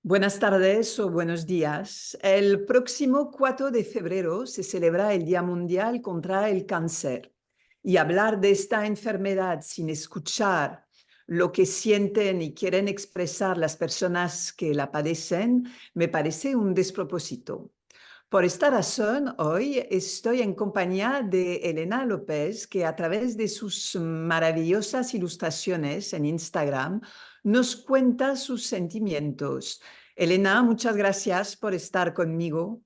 Buenas tardes o buenos días. El próximo 4 de febrero se celebra el Día Mundial contra el Cáncer. Y hablar de esta enfermedad sin escuchar lo que sienten y quieren expresar las personas que la padecen me parece un despropósito. Por esta razón, hoy estoy en compañía de Elena López, que a través de sus maravillosas ilustraciones en Instagram nos cuenta sus sentimientos. Elena, muchas gracias por estar conmigo.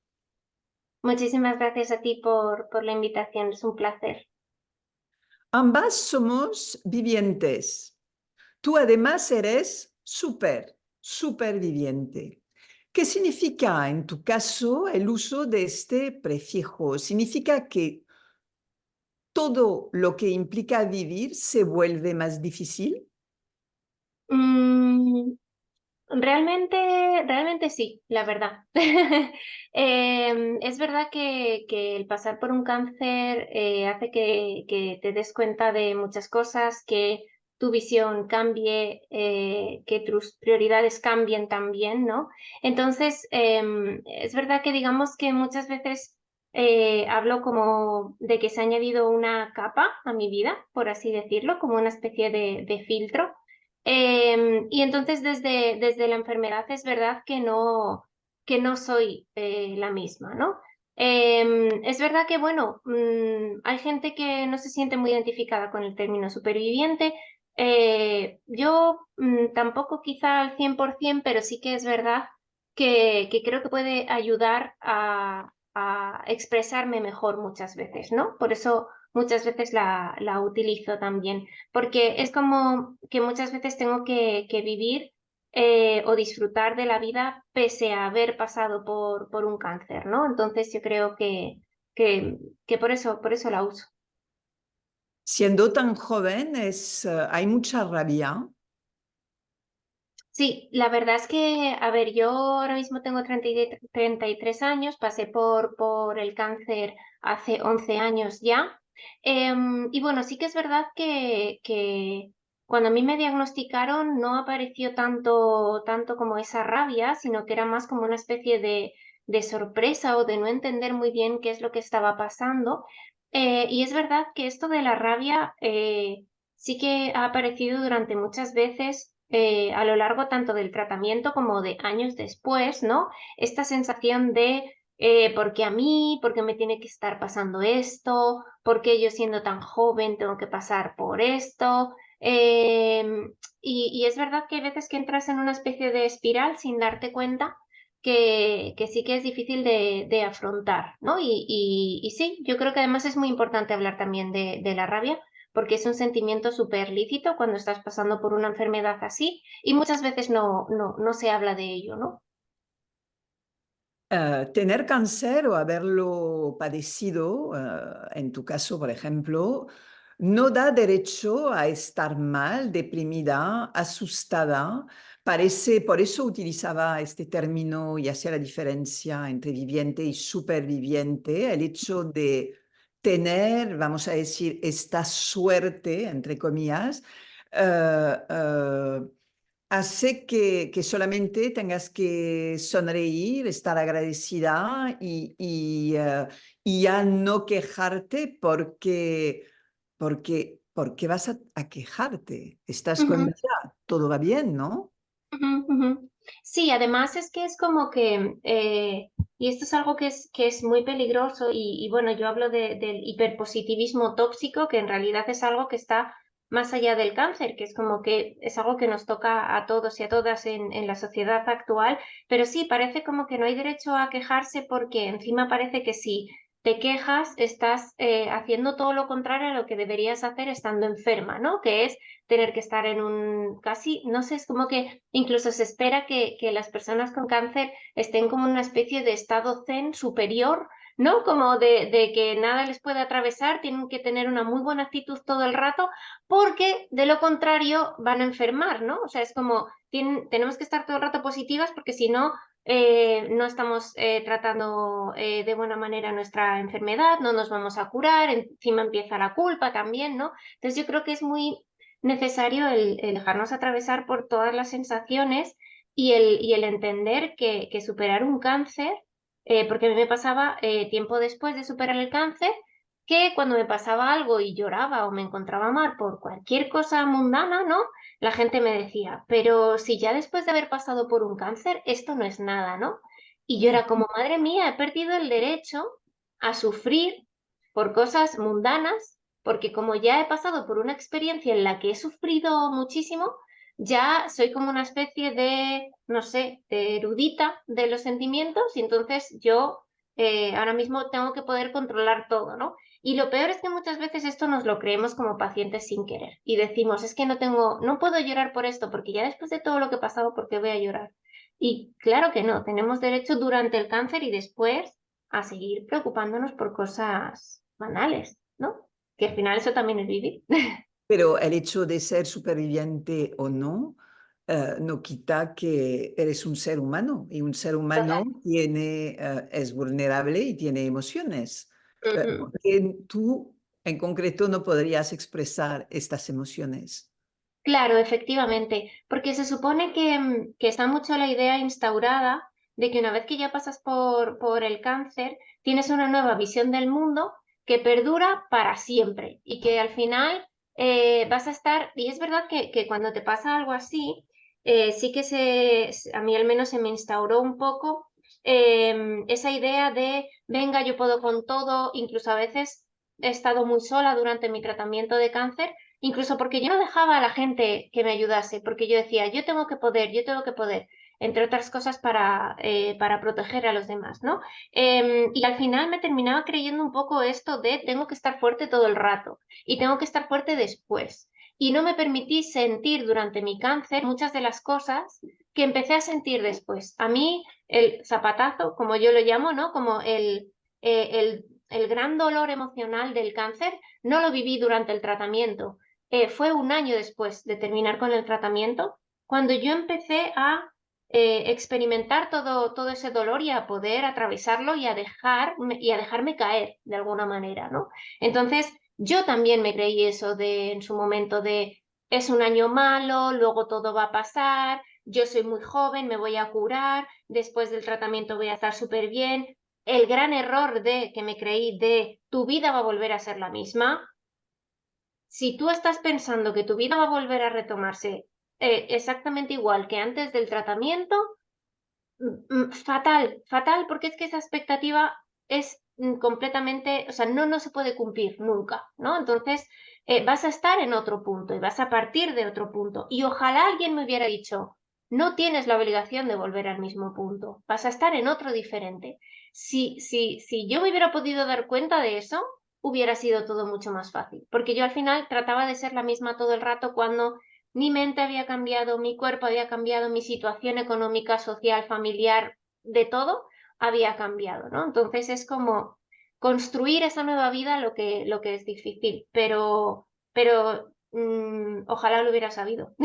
Muchísimas gracias a ti por la invitación, es un placer. Ambas somos vivientes. Tú además eres superviviente. ¿Qué significa en tu caso el uso de este prefijo? ¿Significa que todo lo que implica vivir se vuelve más difícil? Mm, realmente sí, la verdad. Es verdad que el pasar por un cáncer hace que te des cuenta de muchas cosas, que tu visión cambie, que tus prioridades cambien también, ¿no? Entonces, es verdad que digamos que muchas veces hablo como de que se ha añadido una capa a mi vida, por así decirlo, como una especie de filtro. Y entonces desde la enfermedad es verdad que no soy la misma, ¿no? Es verdad que, bueno, hay gente que no se siente muy identificada con el término superviviente. Yo tampoco quizá al 100%, pero sí que es verdad que creo que puede ayudar a expresarme mejor muchas veces, ¿no? Por eso muchas veces la utilizo también porque es como que muchas veces tengo que vivir o disfrutar de la vida pese a haber pasado por un cáncer, ¿no? Entonces yo creo que, que por eso la uso. Siendo tan joven, hay mucha rabia. Sí, la verdad es que, a ver, yo ahora mismo tengo 33 años, pasé por el cáncer hace 11 años ya. Y bueno, sí que es verdad que cuando a mí me diagnosticaron no apareció tanto como esa rabia, sino que era más como una especie de sorpresa o de no entender muy bien qué es lo que estaba pasando. Y es verdad que esto de la rabia sí que ha aparecido durante muchas veces a lo largo tanto del tratamiento como de años después, ¿no? Esta sensación de ¿por qué a mí? ¿Por qué me tiene que estar pasando esto? ¿Por qué yo siendo tan joven tengo que pasar por esto? Y es verdad que hay veces que entras en una especie de espiral sin darte cuenta que sí que es difícil de afrontar, ¿no? Y sí, yo creo que además es muy importante hablar también de la rabia porque es un sentimiento súper lícito cuando estás pasando por una enfermedad así y muchas veces no se habla de ello, ¿no? Tener cáncer o haberlo padecido, en tu caso, por ejemplo, no da derecho a estar mal, deprimida, asustada. Parece, por eso utilizaba este término y hacía la diferencia entre viviente y superviviente. El hecho de tener, vamos a decir, esta suerte, entre comillas, eh, eh, hace que solamente tengas que sonreír, estar agradecida y ya no quejarte porque vas a quejarte. Estás con Ujú, vida, todo va bien, ¿no? ujú, ujú. Sí, además es que es como que, y esto es algo que es muy peligroso y bueno, yo hablo del hiperpositivismo tóxico, que en realidad es algo que está más allá del cáncer, que es como que es algo que nos toca a todos y a todas en la sociedad actual, pero sí, parece como que no hay derecho a quejarse porque encima parece que si te quejas estás haciendo todo lo contrario a lo que deberías hacer estando enferma, ¿no? Que es tener que estar en un casi, no sé, es como que incluso se espera que las personas con cáncer estén como en una especie de estado zen superior, ¿no? Como de que nada les puede atravesar, tienen que tener una muy buena actitud todo el rato, porque de lo contrario van a enfermar, ¿no? O sea, es como tenemos que estar todo el rato positivas porque si no, no estamos tratando de buena manera nuestra enfermedad, no nos vamos a curar, encima empieza la culpa también, ¿no? Entonces yo creo que es muy necesario el dejarnos atravesar por todas las sensaciones y el entender que superar un cáncer, porque a mí me pasaba tiempo después de superar el cáncer, que cuando me pasaba algo y lloraba o me encontraba mal por cualquier cosa mundana, ¿no? La gente me decía, pero si ya después de haber pasado por un cáncer, esto no es nada, ¿no? Y yo era como, madre mía, he perdido el derecho a sufrir por cosas mundanas, porque como ya he pasado por una experiencia en la que he sufrido muchísimo, ya soy como una especie de, no sé, de erudita de los sentimientos y entonces yo ahora mismo tengo que poder controlar todo, ¿no? Y lo peor es que muchas veces esto nos lo creemos como pacientes sin querer y decimos, es que no tengo, no puedo llorar por esto porque ya después de todo lo que he pasado, ¿por qué voy a llorar? Y claro que no, tenemos derecho durante el cáncer y después a seguir preocupándonos por cosas banales, ¿no? Que al final eso también es vivir. Pero el hecho de ser superviviente o no, no quita que eres un ser humano y un ser humano tiene, es vulnerable y tiene emociones. Ujú. Porque tú en concreto no podrías expresar estas emociones. Claro, efectivamente, porque se supone que, que está mucho la idea instaurada de que una vez que ya pasas por el cáncer, tienes una nueva visión del mundo que perdura para siempre y que al final vas a estar, y es verdad que cuando te pasa algo así, sí que a mí al menos se me instauró un poco esa idea de, venga, yo puedo con todo, incluso a veces he estado muy sola durante mi tratamiento de cáncer. Incluso porque yo no dejaba a la gente que me ayudase, porque yo decía, yo tengo que poder, entre otras cosas para proteger a los demás, ¿no? Y al final me terminaba creyendo un poco esto de tengo que estar fuerte todo el rato y tengo que estar fuerte después. Y no me permití sentir durante mi cáncer muchas de las cosas que empecé a sentir después. A mí el zapatazo, como yo lo llamo, ¿no? Como el gran dolor emocional del cáncer, no lo viví durante el tratamiento, fue un año después de terminar con el tratamiento, cuando yo empecé a experimentar todo ese dolor y a poder atravesarlo y a dejarme caer de alguna manera, ¿no? Entonces, yo también me creí eso de en su momento de es un año malo, luego todo va a pasar, yo soy muy joven, me voy a curar, después del tratamiento voy a estar súper bien. El gran error de que me creí de tu vida va a volver a ser la misma, si tú estás pensando que tu vida va a volver a retomarse exactamente igual que antes del tratamiento, fatal, fatal, porque es que esa expectativa es completamente, o sea, no se puede cumplir nunca, ¿no? Entonces, vas a estar en otro punto y vas a partir de otro punto. Y ojalá alguien me hubiera dicho, no tienes la obligación de volver al mismo punto, vas a estar en otro diferente. Si yo me hubiera podido dar cuenta de eso, hubiera sido todo mucho más fácil, porque yo al final trataba de ser la misma todo el rato cuando mi mente había cambiado, mi cuerpo había cambiado, mi situación económica, social, familiar, de todo había cambiado, ¿no? Entonces es como construir esa nueva vida lo que es difícil, pero ojalá lo hubiera sabido.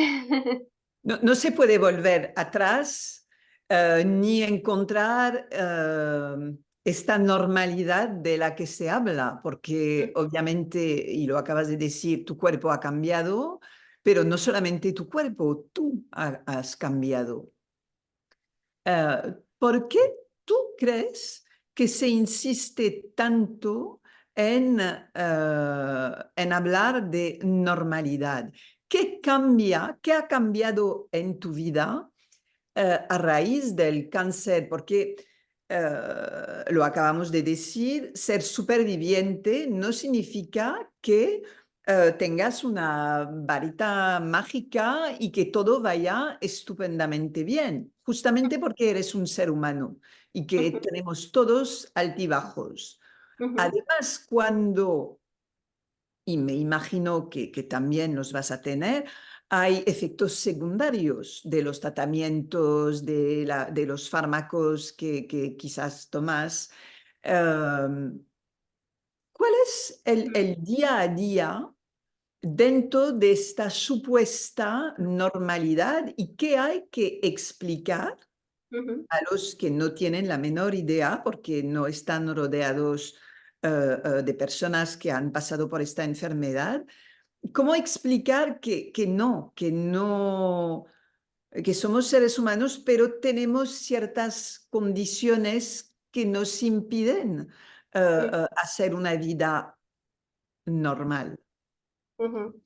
No, no se puede volver atrás ni encontrar esta normalidad de la que se habla, porque obviamente, y lo acabas de decir, tu cuerpo ha cambiado, pero no solamente tu cuerpo, tú has cambiado. ¿Por qué tú crees que se insiste tanto en hablar de normalidad? ¿Qué cambia, qué ha cambiado en tu vida a raíz del cáncer? Porque lo acabamos de decir, ser superviviente no significa que tengas una varita mágica y que todo vaya estupendamente bien, justamente porque eres un ser humano y que tenemos todos altibajos. Además, cuando, y me imagino que también los vas a tener, hay efectos secundarios de los tratamientos, de los fármacos que quizás tomas. Um, ¿Cuál es el día a día dentro de esta supuesta normalidad y qué hay que explicar a los que no tienen la menor idea porque no están rodeados de personas que han pasado por esta enfermedad? ¿Cómo explicar que no, que somos seres humanos, pero tenemos ciertas condiciones que nos impiden hacer una vida normal. Ujú.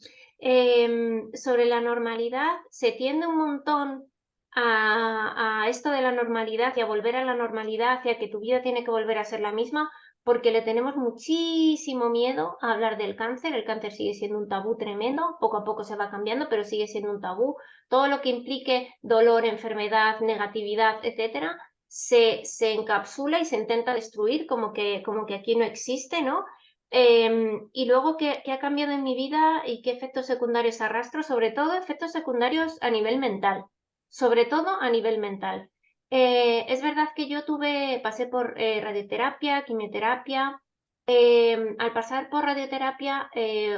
Sobre la normalidad, se tiende un montón a esto de la normalidad y a volver a la normalidad y a que tu vida tiene que volver a ser la misma, porque le tenemos muchísimo miedo a hablar del cáncer. El cáncer sigue siendo un tabú tremendo, poco a poco se va cambiando, pero sigue siendo un tabú. Todo lo que implique dolor, enfermedad, negatividad, etcétera, se encapsula y se intenta destruir como que aquí no existe, ¿no? Y luego, ¿qué ha cambiado en mi vida y qué efectos secundarios arrastro? Sobre todo efectos secundarios a nivel mental, sobre todo a nivel mental. Es verdad que yo pasé por radioterapia, quimioterapia. Al pasar por radioterapia,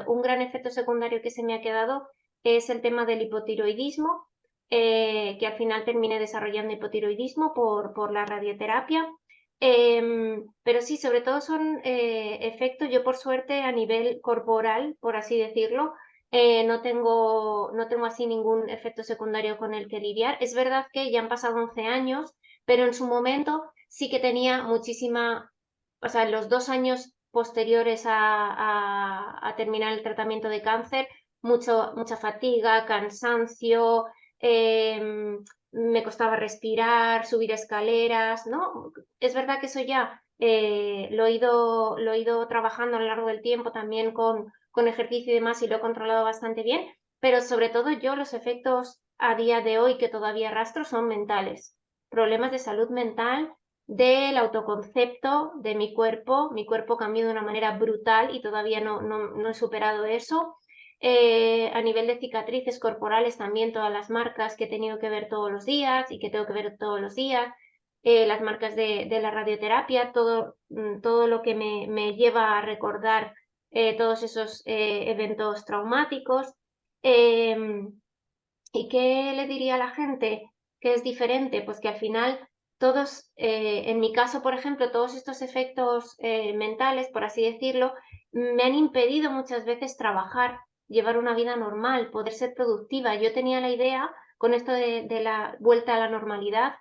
un gran efecto secundario que se me ha quedado es el tema del hipotiroidismo, que al final terminé desarrollando hipotiroidismo por la radioterapia. Pero sí, sobre todo son efectos, yo por suerte a nivel corporal, por así decirlo, no tengo así ningún efecto secundario con el que lidiar. Es verdad que ya han pasado 11 años, pero en su momento sí que tenía muchísima, o sea, en los 2 años posteriores a terminar el tratamiento de cáncer, mucha fatiga, cansancio, me costaba respirar, subir escaleras, ¿no? Es verdad que eso ya lo he ido trabajando a lo largo del tiempo también con ejercicio y demás y lo he controlado bastante bien, pero sobre todo yo los efectos a día de hoy que todavía arrastro son mentales, problemas de salud mental, del autoconcepto de mi cuerpo cambió de una manera brutal y todavía no he superado eso. A nivel de cicatrices corporales también todas las marcas que he tenido que ver todos los días y que tengo que ver todos los días, las marcas de la radioterapia, todo lo que me lleva a recordar todos esos eventos traumáticos. Em, ¿Y qué le diría a la gente que es diferente? Pues que al final todos, en mi caso, por ejemplo, todos estos efectos mentales, por así decirlo, me han impedido muchas veces trabajar, llevar una vida normal, poder ser productiva. Yo tenía la idea, con esto de la vuelta a la normalidad,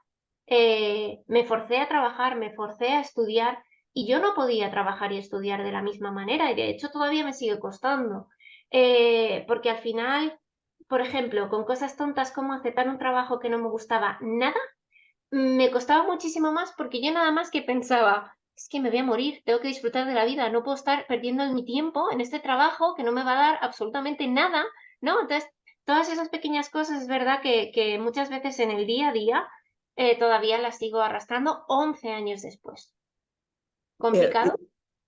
me forcé a trabajar, me forcé a estudiar y yo no podía trabajar y estudiar de la misma manera y de hecho todavía me sigue costando. Porque al final, por ejemplo, con cosas tontas como aceptar un trabajo que no me gustaba nada, me costaba muchísimo más porque yo nada más que pensaba, es que me voy a morir, tengo que disfrutar de la vida, no puedo estar perdiendo mi tiempo en este trabajo que no me va a dar absolutamente nada, ¿no? Entonces, todas esas pequeñas cosas es verdad que muchas veces en el día a día todavía las sigo arrastrando 11 años después. Eh, ¿Complicado?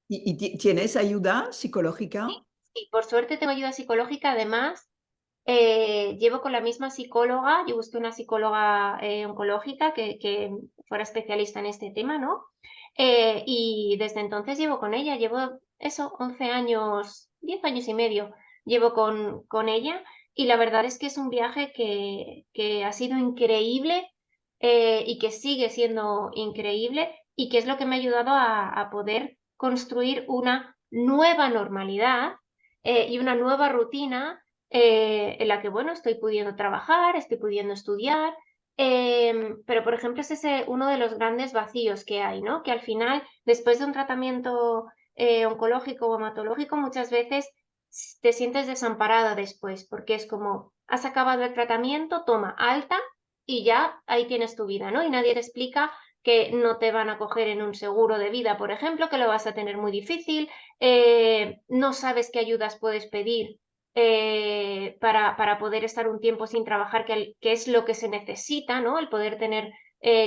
¿Tienes ayuda psicológica? Sí, por suerte tengo ayuda psicológica, además. Llevo con la misma psicóloga, yo busqué una psicóloga oncológica que fuera especialista en este tema, ¿no? Y desde entonces llevo con ella, llevo eso, 11 años, 10 años y medio llevo con ella y la verdad es que es un viaje que ha sido increíble y que sigue siendo increíble y que es lo que me ha ayudado a poder construir una nueva normalidad y una nueva rutina en la que, bueno, estoy pudiendo trabajar, estoy pudiendo estudiar, pero, por ejemplo, es ese uno de los grandes vacíos que hay, ¿no? Que al final, después de un tratamiento oncológico o hematológico, muchas veces te sientes desamparada después, porque es como, has acabado el tratamiento, toma alta y ya ahí tienes tu vida, ¿no? Y nadie te explica que no te van a coger en un seguro de vida, por ejemplo, que lo vas a tener muy difícil, no sabes qué ayudas puedes pedir para poder estar un tiempo sin trabajar, que es lo que se necesita, ¿no? El poder tener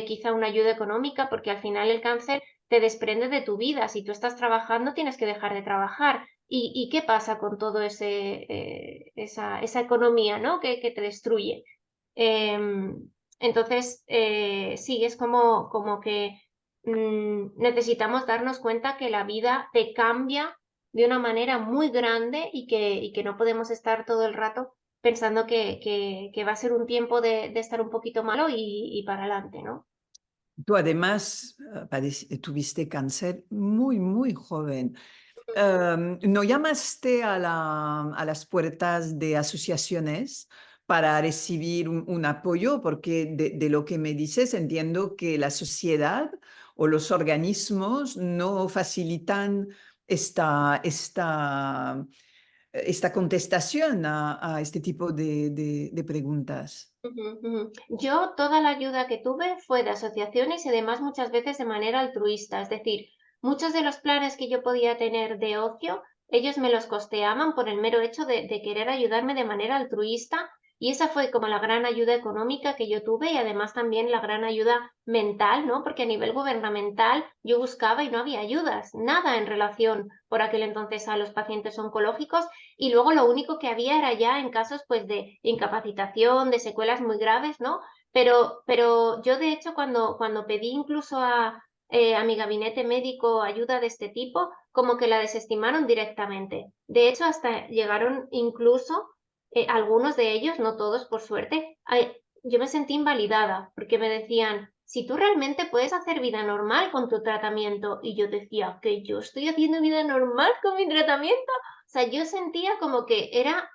quizá una ayuda económica, porque al final el cáncer te desprende de tu vida. Si tú estás trabajando, tienes que dejar de trabajar. ¿Y qué pasa con todo esa economía, ¿no? Que te destruye? Entonces, sí, es como que necesitamos darnos cuenta que la vida te cambia de una manera muy grande y que no podemos estar todo el rato pensando que va a ser un tiempo de estar un poquito malo y para adelante, ¿no? Tú además tuviste cáncer muy, muy joven. ¿No llamaste a las puertas de asociaciones para recibir un apoyo, porque de lo que me dices entiendo que la sociedad o los organismos no facilitan esta contestación a este tipo de preguntas. Ujú, ujú. Yo toda la ayuda que tuve fue de asociaciones y además muchas veces de manera altruista, es decir, muchos de los planes que yo podía tener de ocio, ellos me los costeaban por el mero hecho de querer ayudarme de manera altruista y esa fue como la gran ayuda económica que yo tuve y además también la gran ayuda mental, ¿no? Porque a nivel gubernamental yo buscaba y no había ayudas, nada en relación por aquel entonces a los pacientes oncológicos y luego lo único que había era ya en casos pues de incapacitación, de secuelas muy graves, ¿no? Pero yo de hecho cuando pedí incluso a mi gabinete médico ayuda de este tipo, como que la desestimaron directamente. De hecho, hasta llegaron incluso algunos de ellos, no todos por suerte, yo me sentí invalidada porque me decían, si tú realmente puedes hacer vida normal con tu tratamiento, y yo decía que yo estoy haciendo vida normal con mi tratamiento. O sea, yo sentía como que era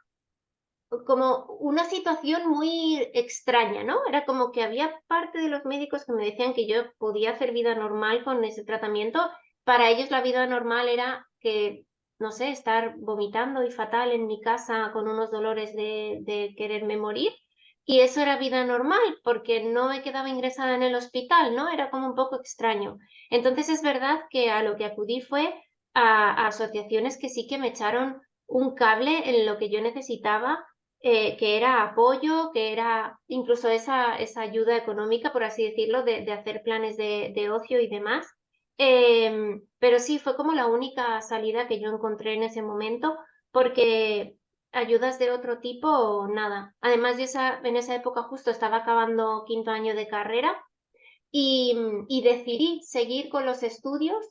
como una situación muy extraña, ¿no? Era como que había parte de los médicos que me decían que yo podía hacer vida normal con ese tratamiento. Para ellos la vida normal era que, no sé, estar vomitando y fatal en mi casa con unos dolores de quererme morir. Y eso era vida normal, porque no me quedaba ingresada en el hospital, ¿no? Era como un poco extraño. Entonces es verdad que a lo que acudí fue a asociaciones que sí que me echaron un cable en lo que yo necesitaba, que era apoyo, que era incluso esa ayuda económica, por así decirlo, de hacer planes de ocio y demás. Pero sí, fue como la única salida que yo encontré en ese momento, porque ayudas de otro tipo, nada. Además, yo en esa época justo estaba acabando quinto año de carrera y decidí seguir con los estudios,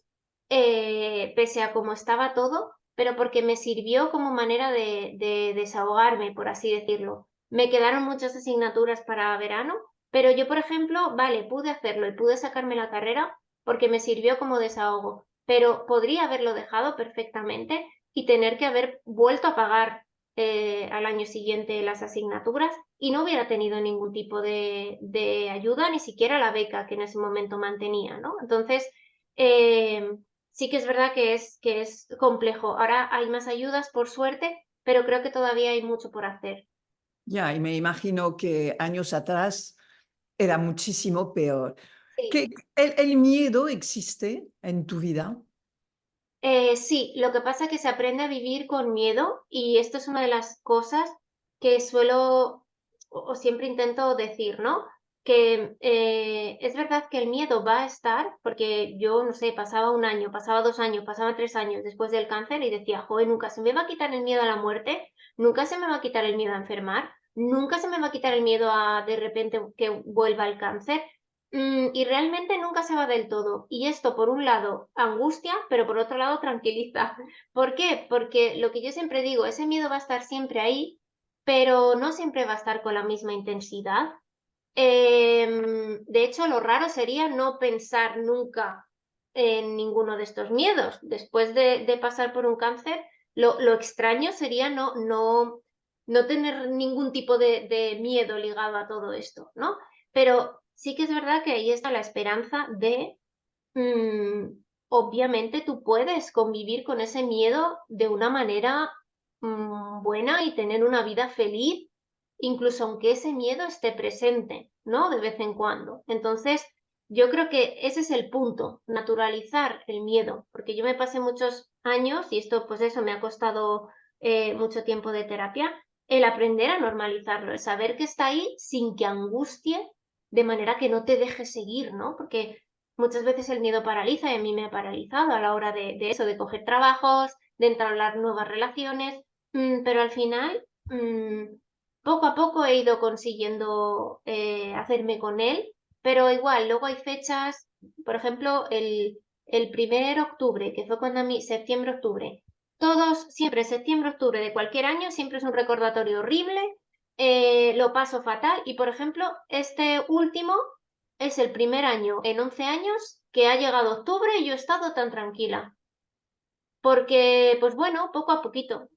pese a cómo estaba todo, pero porque me sirvió como manera de desahogarme, por así decirlo. Me quedaron muchas asignaturas para verano, pero yo, por ejemplo, vale, pude hacerlo y pude sacarme la carrera porque me sirvió como desahogo, pero podría haberlo dejado perfectamente y tener que haber vuelto a pagar al año siguiente las asignaturas y no hubiera tenido ningún tipo de ayuda, ni siquiera la beca que en ese momento mantenía, ¿no? Entonces, sí que es verdad que es complejo. Ahora hay más ayudas, por suerte, pero creo que todavía hay mucho por hacer. Ya, y me imagino que años atrás era muchísimo peor. Sí. ¿El miedo existe en tu vida? Sí, lo que pasa es que se aprende a vivir con miedo y esto es una de las cosas que suelo o siempre intento decir, ¿no? Que es verdad que el miedo va a estar, porque yo, no sé, pasaba un año, pasaba 2 años, pasaba 3 años después del cáncer y decía, joder, nunca se me va a quitar el miedo a la muerte, nunca se me va a quitar el miedo a enfermar, nunca se me va a quitar el miedo a de repente que vuelva el cáncer. Y realmente nunca se va del todo. Y esto, por un lado, angustia, pero por otro lado, tranquiliza. ¿Por qué? Porque lo que yo siempre digo, ese miedo va a estar siempre ahí, pero no siempre va a estar con la misma intensidad. De hecho, lo raro sería no pensar nunca en ninguno de estos miedos. Después de pasar por un cáncer, lo extraño sería no tener ningún tipo de miedo ligado a todo esto, ¿no? Pero sí que es verdad que ahí está la esperanza de, mm, obviamente tú puedes convivir con ese miedo de una manera buena y tener una vida feliz, incluso aunque ese miedo esté presente, ¿no? De vez en cuando. Entonces, yo creo que ese es el punto, naturalizar el miedo, porque yo me pasé muchos años, y esto pues eso me ha costado mucho tiempo de terapia, el aprender a normalizarlo, el saber que está ahí sin que angustie de manera que no te deje seguir, ¿no? Porque muchas veces el miedo paraliza y a mí me ha paralizado a la hora de eso, de coger trabajos, de entablar nuevas relaciones, pero al final, poco a poco he ido consiguiendo hacerme con él, pero igual, luego hay fechas, por ejemplo, el 1 octubre, que fue cuando a mí, septiembre-octubre, todos, siempre septiembre-octubre de cualquier año, siempre es un recordatorio horrible, lo paso fatal y, por ejemplo, este último es el primer año en 11 años que ha llegado octubre y yo he estado tan tranquila. Porque, pues bueno, poco a poquito.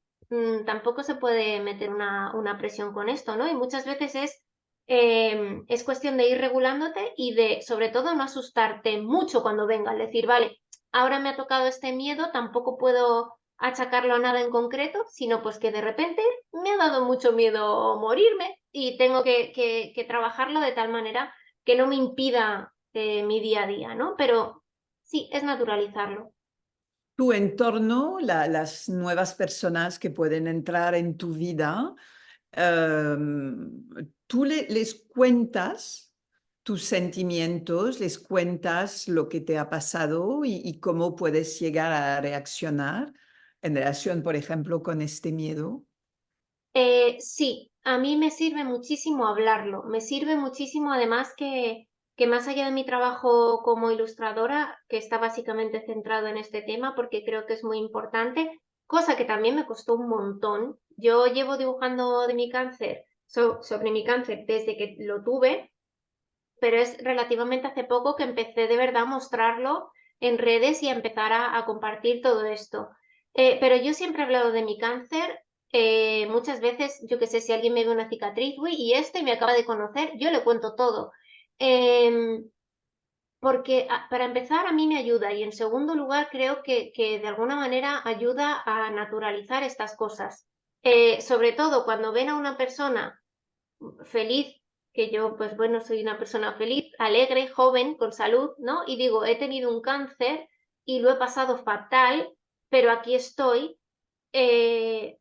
tampoco se puede meter una presión con esto, ¿no? Y muchas veces es cuestión de ir regulándote y de, sobre todo, no asustarte mucho cuando venga, es decir, vale, ahora me ha tocado este miedo, tampoco puedo achacarlo a nada en concreto, sino pues que de repente me ha dado mucho miedo morirme y tengo que trabajarlo de tal manera que no me impida mi día a día, ¿no? Pero sí, es naturalizarlo. Tu entorno, las nuevas personas que pueden entrar en tu vida, tú les cuentas tus sentimientos, les cuentas lo que te ha pasado y cómo puedes llegar a reaccionar en relación, por ejemplo, con este miedo. Sí, a mí me sirve muchísimo hablarlo, me sirve muchísimo además que más allá de mi trabajo como ilustradora, que está básicamente centrado en este tema porque creo que es muy importante, cosa que también me costó un montón. Yo llevo dibujando de mi cáncer, sobre mi cáncer desde que lo tuve, pero es relativamente hace poco que empecé de verdad a mostrarlo en redes y a empezar a compartir todo esto. Pero yo siempre he hablado de mi cáncer. Muchas veces, yo que sé, si alguien me ve una cicatriz, uy, y esto, y me acaba de conocer, yo le cuento todo. Em, Porque para empezar a mí me ayuda y en segundo lugar creo que de alguna manera ayuda a naturalizar estas cosas. Sobre todo cuando ven a una persona feliz, que yo, pues bueno, soy una persona feliz, alegre, joven, con salud, ¿no? Y digo, he tenido un cáncer y lo he pasado fatal, pero aquí estoy, eh,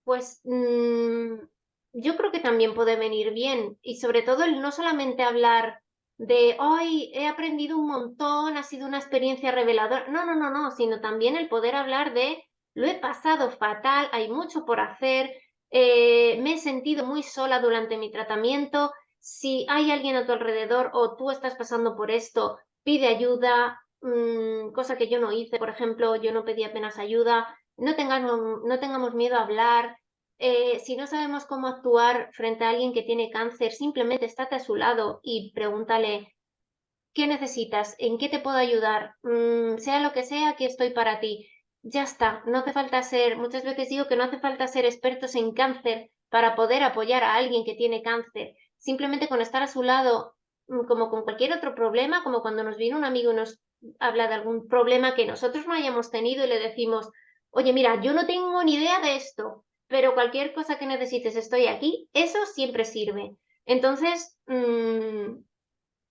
pues yo creo que también puede venir bien. Y sobre todo el no solamente hablar de, hoy he aprendido un montón, ha sido una experiencia reveladora. No, no, no, no, sino también el poder hablar de, lo he pasado fatal, hay mucho por hacer, me he sentido muy sola durante mi tratamiento. Si hay alguien a tu alrededor o tú estás pasando por esto, pide ayuda, cosa que yo no hice, por ejemplo, yo no pedí apenas ayuda. No tengamos miedo a hablar, si no sabemos cómo actuar frente a alguien que tiene cáncer, simplemente estate a su lado y pregúntale, ¿qué necesitas? ¿En qué te puedo ayudar? Sea lo que sea, aquí estoy para ti. Ya está, no hace falta ser, muchas veces digo que no hace falta ser expertos en cáncer para poder apoyar a alguien que tiene cáncer. Simplemente con estar a su lado, como con cualquier otro problema, como cuando nos viene un amigo y nos habla de algún problema que nosotros no hayamos tenido y le decimos, oye, mira, yo no tengo ni idea de esto, pero cualquier cosa que necesites, estoy aquí, eso siempre sirve. Entonces,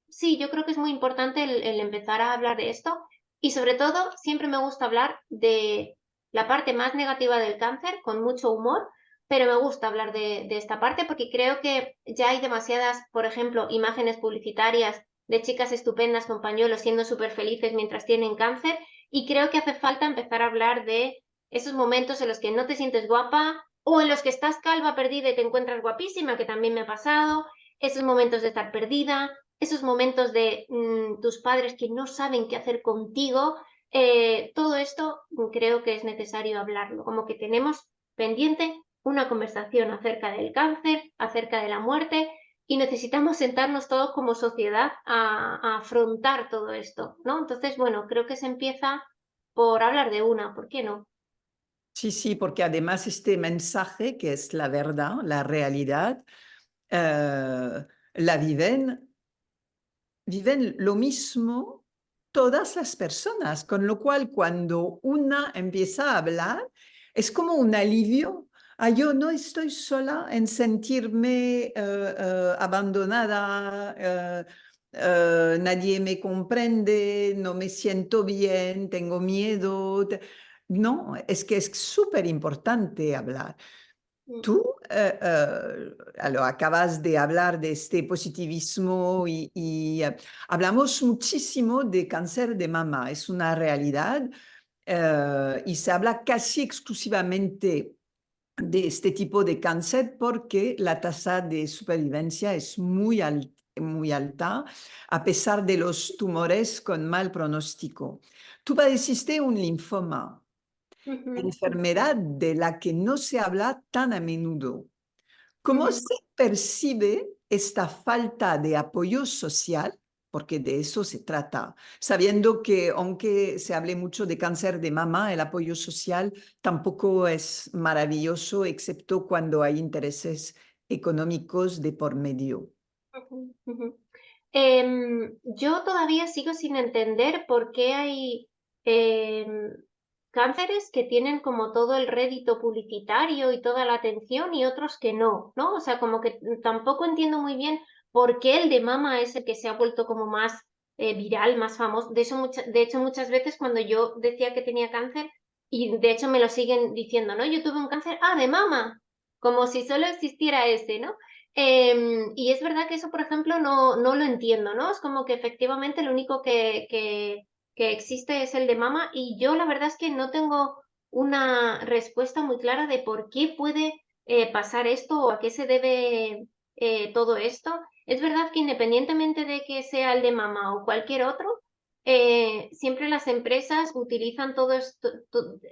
sí, yo creo que es muy importante el empezar a hablar de esto y sobre todo siempre me gusta hablar de la parte más negativa del cáncer con mucho humor, pero me gusta hablar de esta parte porque creo que ya hay demasiadas, por ejemplo, imágenes publicitarias de chicas estupendas con pañuelos siendo súper felices mientras tienen cáncer y creo que hace falta empezar a hablar de esos momentos en los que no te sientes guapa o en los que estás calva, perdida y te encuentras guapísima, que también me ha pasado, esos momentos de estar perdida, esos momentos de tus padres que no saben qué hacer contigo, todo esto creo que es necesario hablarlo, como que tenemos pendiente una conversación acerca del cáncer, acerca de la muerte, y necesitamos sentarnos todos como sociedad a afrontar todo esto, ¿no? Entonces, bueno, creo que se empieza por hablar de una, ¿por qué no? Sí, sí, porque además este mensaje, que es la verdad, la realidad, la viven lo mismo todas las personas, con lo cual cuando una empieza a hablar, es como un alivio. Ah, yo no estoy sola en sentirme abandonada, nadie me comprende, no me siento bien, tengo miedo. No, es que es súper importante hablar. Mm, Tú, acabas de hablar de este positivismo y hablamos muchísimo de cáncer de mama, es una realidad y se habla casi exclusivamente de este tipo de cáncer porque la tasa de supervivencia es muy alta a pesar de los tumores con mal pronóstico. Tú padeciste un linfoma, ujú, enfermedad de la que no se habla tan a menudo. ¿Cómo ujú. se percibe esta falta de apoyo social porque de eso se trata, sabiendo que aunque se hable mucho de cáncer de mama, el apoyo social tampoco es maravilloso, excepto cuando hay intereses económicos de por medio. Ujú, ujú. Yo todavía sigo sin entender por qué hay em, cánceres que tienen como todo el rédito publicitario y toda la atención y otros que no, ¿no? O sea, como que tampoco entiendo muy bien por qué el de mama es el que se ha vuelto como más viral, más famoso. De hecho, muchas veces cuando yo decía que tenía cáncer, y de hecho me lo siguen diciendo, ¿no? Yo tuve un cáncer, de mama, como si solo existiera ese, ¿no? Y es verdad que eso, por ejemplo, no lo entiendo, ¿no? Es como que efectivamente lo único que existe es el de mama y yo la verdad es que no tengo una respuesta muy clara de por qué puede pasar esto o a qué se debe todo esto. Es verdad que independientemente de que sea el de mama o cualquier otro, siempre las empresas utilizan todo esto,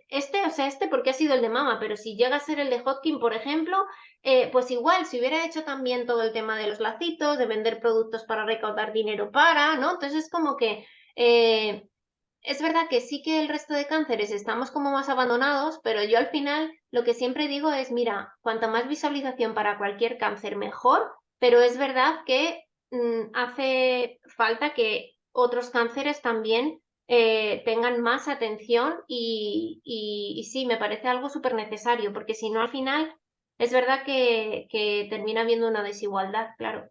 este porque ha sido el de mama, pero si llega a ser el de Hodgkin, por ejemplo, pues igual, si hubiera hecho también todo el tema de los lacitos, de vender productos para recaudar dinero para, ¿no? Entonces es como que es verdad que sí que el resto de cánceres estamos como más abandonados, pero yo al final lo que siempre digo es, mira, cuanta más visualización para cualquier cáncer, mejor, pero es verdad que hace falta que otros cánceres también tengan más atención y sí, me parece algo súper necesario, porque si no al final es verdad que termina habiendo una desigualdad, claro.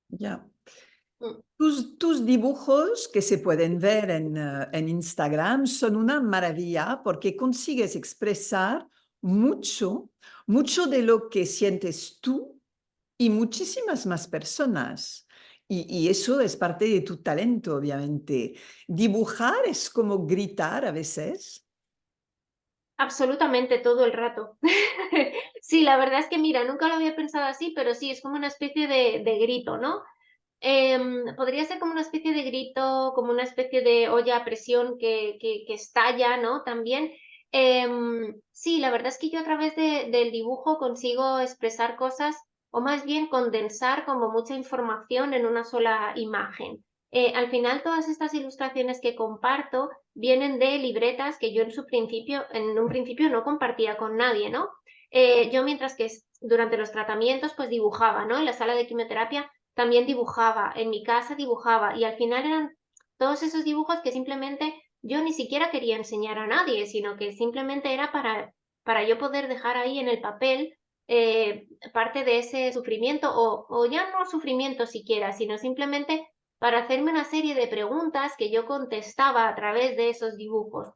Ya. Mm. Tus dibujos que se pueden ver en Instagram son una maravilla porque consigues expresar mucho, mucho de lo que sientes tú y muchísimas más personas. Y eso es parte de tu talento, obviamente. Dibujar es como gritar a veces. Absolutamente todo el rato. Sí, la verdad es que mira, nunca lo había pensado así, pero sí, es como una especie de grito, ¿no? Podría ser como una especie de grito, como una especie de olla a presión que estalla, ¿no? También. Sí, la verdad es que yo a través del dibujo consigo expresar cosas, o más bien condensar como mucha información en una sola imagen. Al final, todas estas ilustraciones que comparto vienen de libretas que yo en un principio no compartía con nadie, ¿no? Yo mientras que durante los tratamientos pues dibujaba, ¿no? En la sala de quimioterapia también dibujaba, en mi casa dibujaba y al final eran todos esos dibujos que simplemente yo ni siquiera quería enseñar a nadie, sino que simplemente era para yo poder dejar ahí en el papel parte de ese sufrimiento o ya no sufrimiento siquiera, sino simplemente para hacerme una serie de preguntas que yo contestaba a través de esos dibujos.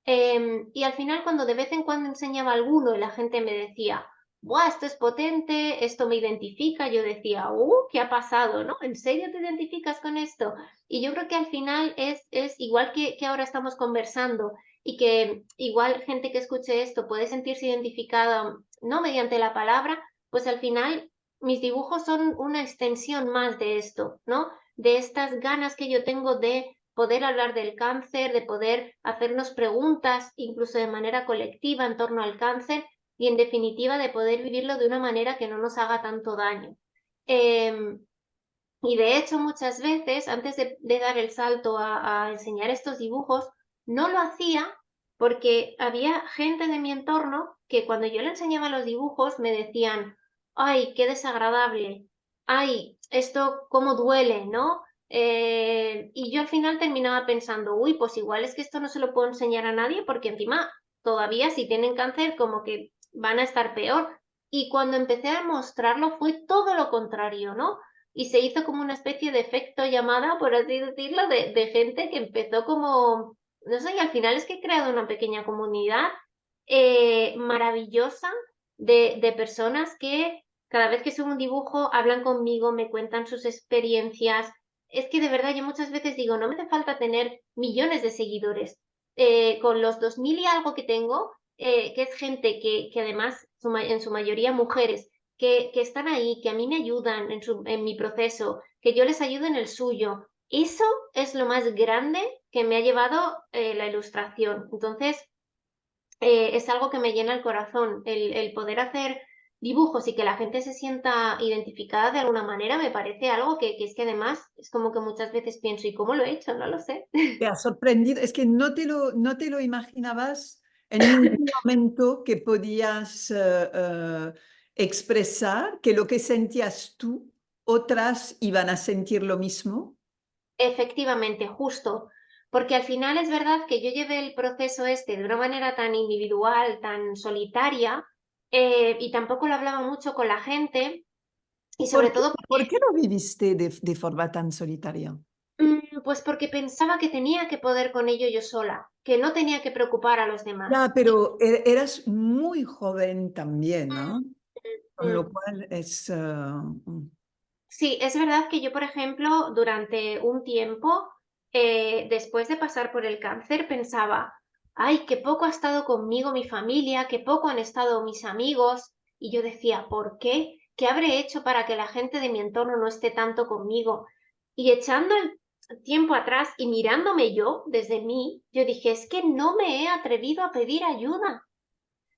Y al final, cuando de vez en cuando enseñaba alguno y la gente me decía, ¡buah, esto es potente! Esto me identifica. Yo decía, ¿qué ha pasado? ¿No? ¿En serio te identificas con esto? Y yo creo que al final es igual que ahora estamos conversando y que igual gente que escuche esto puede sentirse identificada, no mediante la palabra, pues al final mis dibujos son una extensión más de esto, ¿no? De estas ganas que yo tengo de poder hablar del cáncer, de poder hacernos preguntas, incluso de manera colectiva en torno al cáncer y en definitiva de poder vivirlo de una manera que no nos haga tanto daño. Y de hecho muchas veces, antes de dar el salto a enseñar estos dibujos, no lo hacía porque había gente de mi entorno que cuando yo le enseñaba los dibujos me decían, ay, qué desagradable, ay, esto cómo duele, ¿no? Y yo al final terminaba pensando, uy, pues igual es que esto no se lo puedo enseñar a nadie porque encima todavía si tienen cáncer como que van a estar peor. Y cuando empecé a mostrarlo fue todo lo contrario, ¿no? Y se hizo como una especie de efecto llamada, por así decirlo, de gente que empezó como, no sé, y al final es que he creado una pequeña comunidad maravillosa de personas que cada vez que subo un dibujo hablan conmigo, me cuentan sus experiencias. Es que de verdad yo muchas veces digo, no me hace falta tener millones de seguidores. Con los 2000 y algo que tengo, que es gente que además en su mayoría mujeres, que están ahí, que a mí me ayudan en mi proceso, que yo les ayudo en el suyo. Eso es lo más grande que me ha llevado la ilustración. Entonces, es algo que me llena el corazón, el poder hacer dibujos y que la gente se sienta identificada de alguna manera, me parece algo que es que además es como que muchas veces pienso, ¿y cómo lo he hecho? No lo sé. Te ha sorprendido, es que no te lo imaginabas en ningún momento que podías expresar que lo que sentías tú, otras iban a sentir lo mismo. Efectivamente, justo, porque al final es verdad que yo llevé el proceso este de una manera tan individual, tan solitaria, y tampoco lo hablaba mucho con la gente, y sobre todo Por porque, qué lo viviste de forma tan solitaria? pues porque pensaba que tenía que poder con ello yo sola, que no tenía que preocupar a los Ya, demás. pero eras muy joven también, ¿no? Con Mm. lo cual es... Sí, es verdad que yo, por ejemplo, durante un tiempo, después de pasar por el cáncer, pensaba, ay, qué poco ha estado conmigo mi familia, qué poco han estado mis amigos. Y yo decía, ¿por qué? ¿Qué habré hecho para que la gente de mi entorno no esté tanto conmigo? Y echando el tiempo atrás y mirándome yo desde mí, yo dije, es que no me he atrevido a pedir ayuda.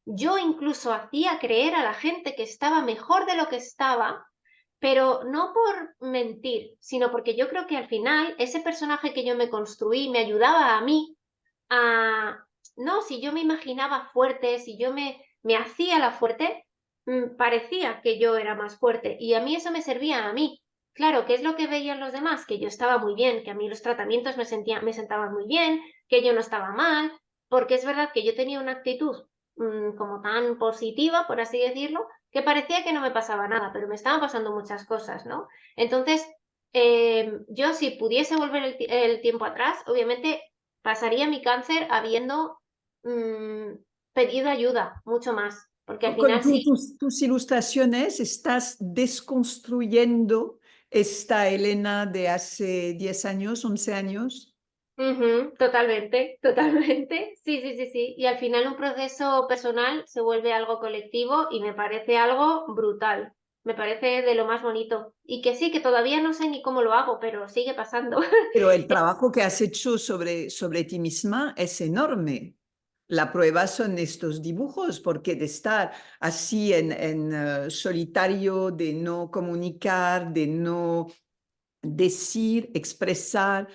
Yo incluso hacía creer a la gente que estaba mejor de lo que estaba, pero no por mentir, sino porque yo creo que al final ese personaje que yo me construí me ayudaba a mí a... No, si yo me imaginaba fuerte, si yo me hacía la fuerte, parecía que yo era más fuerte y a mí eso me servía a mí. Claro, ¿qué es lo que veían los demás? Que yo estaba muy bien, que a mí los tratamientos me sentaban muy bien, que yo no estaba mal, porque es verdad que yo tenía una actitud como tan positiva, por así decirlo, que parecía que no me pasaba nada, pero me estaban pasando muchas cosas, ¿no? Entonces, yo si pudiese volver el tiempo atrás, obviamente pasaría mi cáncer habiendo mm, pedido ayuda mucho más, porque al Con final sí. tus ilustraciones estás desconstruyendo esta Elena de hace 10 años, 11 años. Ujú, totalmente, totalmente. Sí, sí, sí, sí. Y al final un proceso personal se vuelve algo colectivo y me parece algo brutal. Me parece de lo más bonito. Y que sí, que todavía no sé ni cómo lo hago, pero sigue pasando. Pero el trabajo que has hecho sobre ti misma es enorme. La prueba son estos dibujos, porque de estar así en solitario, de no comunicar, de no decir, expresar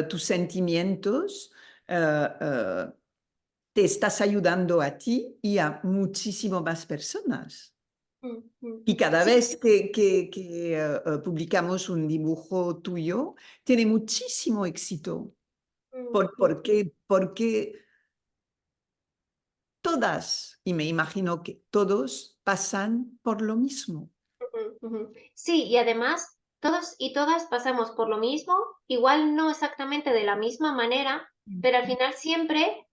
tus sentimientos, eh, eh, te estás ayudando a ti y a muchísimas más personas. Mm, mm. Y cada Sí, vez que publicamos un dibujo tuyo, tiene muchísimo éxito. mm, mm. Porque todas, y me imagino que todos, pasan por lo mismo. Ujú, ujú. Sí, y además todos y todas pasamos por lo mismo, igual no exactamente de la misma manera, pero al final siempre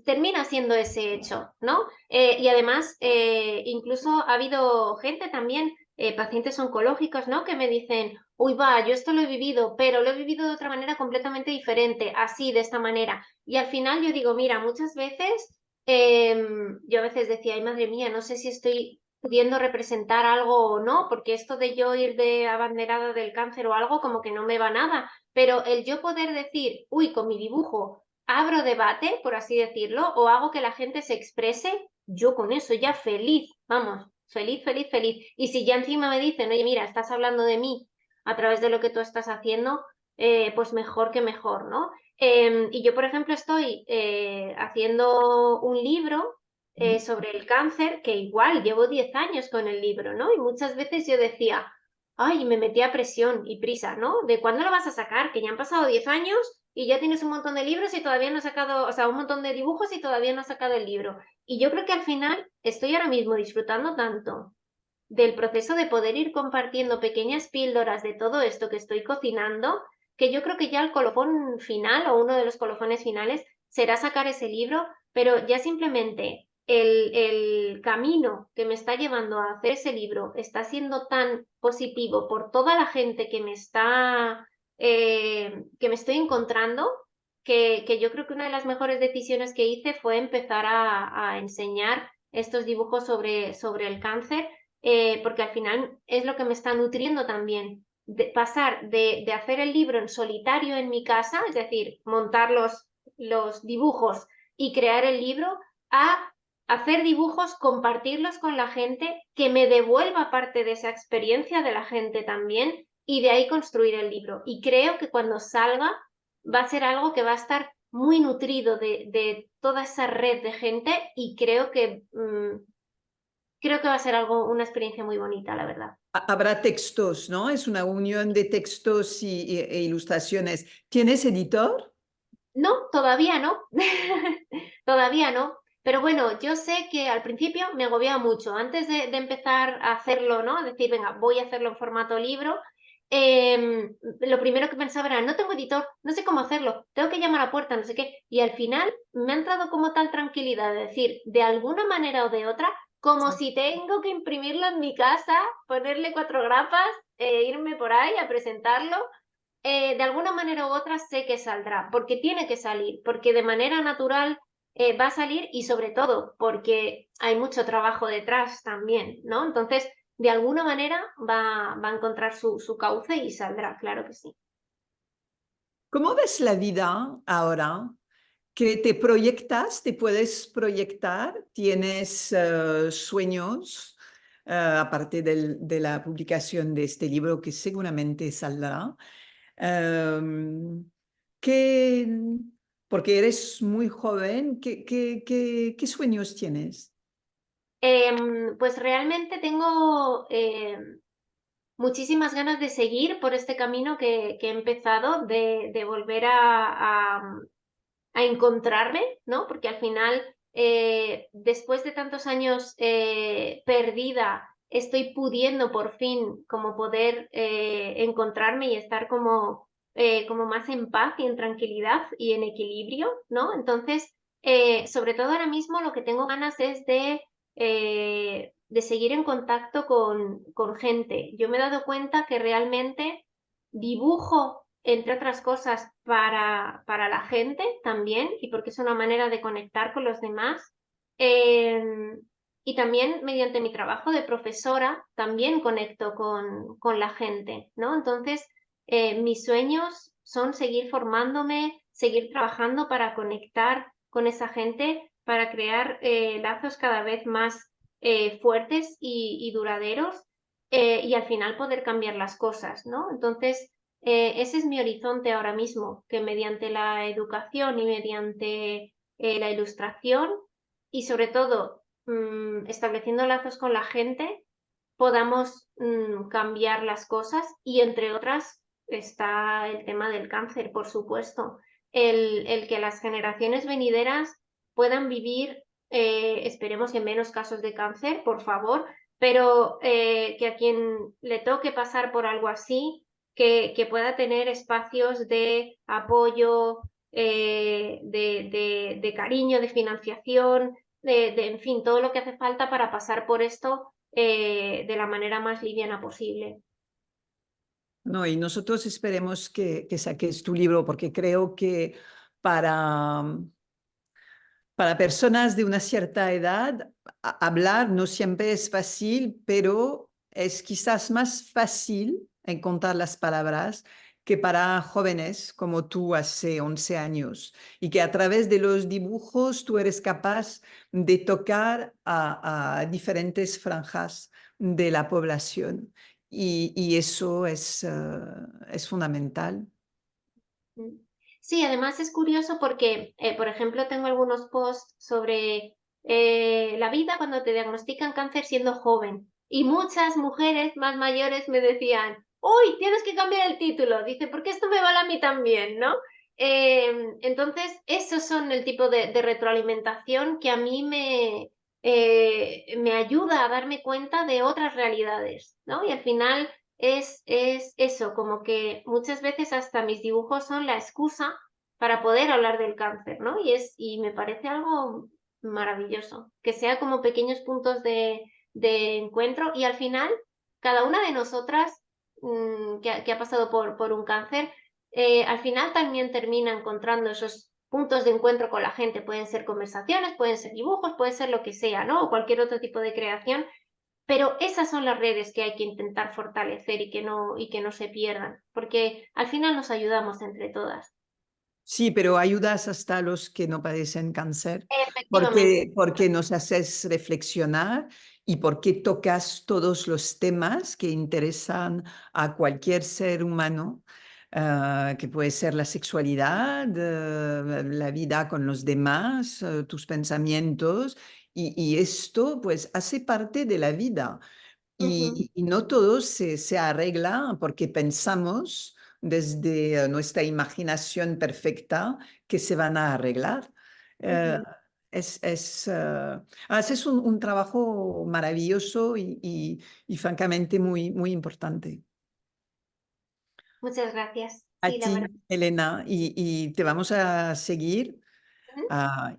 termina siendo ese hecho, ¿no? Y además, incluso ha habido gente también, pacientes oncológicos, ¿no? Que me dicen, uy, va, yo esto lo he vivido, pero lo he vivido de otra manera completamente diferente, así, de esta manera. Y al final yo digo, mira, muchas veces, yo a veces decía, ay, madre mía, no sé si estoy pudiendo representar algo o no, porque esto de yo ir de abanderada del cáncer o algo como que no me va nada, pero el yo poder decir, uy, con mi dibujo abro debate, por así decirlo, o hago que la gente se exprese, yo con eso ya feliz, vamos, feliz, feliz, feliz. Y si ya encima me dicen, oye, mira, estás hablando de mí a través de lo que tú estás haciendo, pues mejor que mejor, ¿no? Y yo, por ejemplo, estoy haciendo un libro sobre el cáncer, que igual llevo 10 años con el libro, ¿no? Y muchas veces yo decía, ay, me metía presión y prisa, ¿no? ¿De cuándo lo vas a sacar? Que ya han pasado 10 años y ya tienes un montón de libros y todavía no has sacado, o sea, un montón de dibujos y todavía no has sacado el libro. Y yo creo que al final estoy ahora mismo disfrutando tanto del proceso de poder ir compartiendo pequeñas píldoras de todo esto que estoy cocinando, que yo creo que ya el colofón final o uno de los colofones finales será sacar ese libro, pero ya simplemente el camino que me está llevando a hacer ese libro está siendo tan positivo por toda la gente que que me estoy encontrando, que yo creo que una de las mejores decisiones que hice fue empezar a enseñar estos dibujos sobre el cáncer, porque al final es lo que me está nutriendo también. De pasar de hacer el libro en solitario en mi casa, es decir, montar los dibujos y crear el libro, a hacer dibujos, compartirlos con la gente, que me devuelva parte de esa experiencia de la gente también y de ahí construir el libro. Y creo que cuando salga va a ser algo que va a estar muy nutrido de toda esa red de gente y creo que va a ser algo, una experiencia muy bonita, la verdad. Habrá textos, ¿no? Es una unión de textos e ilustraciones. ¿Tienes editor? No, todavía no. Todavía no. Pero bueno, yo sé que al principio me agobiaba mucho. Antes de empezar a hacerlo, ¿no? Decir, venga, voy a hacerlo en formato libro. Lo primero que pensaba era, no tengo editor, no sé cómo hacerlo, tengo que llamar a la puerta, no sé qué. Y al final me ha entrado como tal tranquilidad de decir, de alguna manera o de otra, como si tengo que imprimirlo en mi casa, ponerle 4 grapas, irme por ahí a presentarlo, de alguna manera u otra sé que saldrá, porque tiene que salir, porque de manera natural va a salir y sobre todo porque hay mucho trabajo detrás también, ¿no? Entonces, de alguna manera va a encontrar su cauce y saldrá, claro que sí. ¿Cómo ves la vida ahora? ¿Que te proyectas, te puedes proyectar? ¿Tienes sueños, aparte de la publicación de este libro que seguramente saldrá? Em, ¿qué- porque eres muy joven, ¿qué sueños tienes? Pues realmente tengo muchísimas ganas de seguir por este camino que he empezado, de volver a encontrarme, ¿no? Porque al final, después de tantos años perdida, estoy pudiendo por fin como poder encontrarme y estar como más en paz y en tranquilidad y en equilibrio, ¿no? Entonces, sobre todo ahora mismo lo que tengo ganas es de seguir en contacto con gente. Yo me he dado cuenta que realmente dibujo, entre otras cosas, para la gente también, y porque es una manera de conectar con los demás. Eh, y también mediante mi trabajo de profesora, también conecto con la gente, ¿no? Entonces, mis sueños son seguir formándome, seguir trabajando para conectar con esa gente, para crear lazos cada vez más fuertes y duraderos, y al final poder cambiar las cosas, ¿no? Entonces, ese es mi horizonte ahora mismo, que mediante la educación y mediante la ilustración y sobre todo estableciendo lazos con la gente, podamos cambiar las cosas y entre otras está el tema del cáncer, por supuesto. El que las generaciones venideras puedan vivir, esperemos que menos casos de cáncer, por favor, pero que a quien le toque pasar por algo así, que pueda tener espacios de apoyo, de cariño, de financiación, en fin, todo lo que hace falta para pasar por esto de la manera más liviana posible. No, y nosotros esperemos que saques tu libro, porque creo que para, para personas de una cierta edad, hablar no siempre es fácil, pero es quizás más fácil encontrar las palabras que para jóvenes como tú hace 11 años, y que a través de los dibujos tú eres capaz de tocar a diferentes franjas de la población. Y eso es fundamental. Mm. Sí, además es curioso porque, por ejemplo, tengo algunos posts sobre la vida cuando te diagnostican cáncer siendo joven. Y muchas mujeres más mayores me decían, uy, tienes que cambiar el título. Dice, porque esto me vale a mí también, ¿no? Entonces, esos son el tipo de retroalimentación que a mí me ayuda a darme cuenta de otras realidades, ¿no? Y al final es eso, como que muchas veces hasta mis dibujos son la excusa para poder hablar del cáncer, ¿no? Y me parece algo maravilloso, que sea como pequeños puntos de encuentro y al final cada una de nosotras que ha pasado por un cáncer, al final también termina encontrando esos puntos de encuentro con la gente. Pueden ser conversaciones, pueden ser dibujos, puede ser lo que sea, ¿no? O cualquier otro tipo de creación, pero esas son las redes que hay que intentar fortalecer y que no se pierdan, porque al final nos ayudamos entre todas. Sí, pero ayudas hasta a los que no padecen cáncer, Efectivamente. porque nos haces reflexionar y porque tocas todos los temas que interesan a cualquier ser humano, que puede ser la sexualidad, la vida con los demás, tus pensamientos, y esto pues hace parte de la vida. Ujú, Y no todo se arregla porque pensamos desde nuestra imaginación perfecta que se van a arreglar. Eh, ujú. haces un trabajo maravilloso y francamente muy, muy importante. Muchas gracias. A Sí, la verdad. ti, Elena, y te vamos a seguir. Ujú.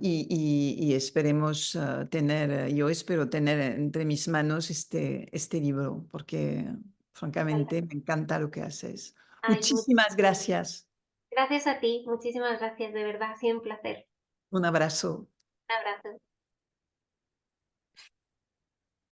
Y esperemos tener, yo espero tener entre mis manos este libro, porque Ojalá. francamente me encanta lo que haces. Ay, Muchísimas gracias. gracias a ti. Muchísimas gracias, de verdad. Ha sido un placer. Un abrazo. Un abrazo.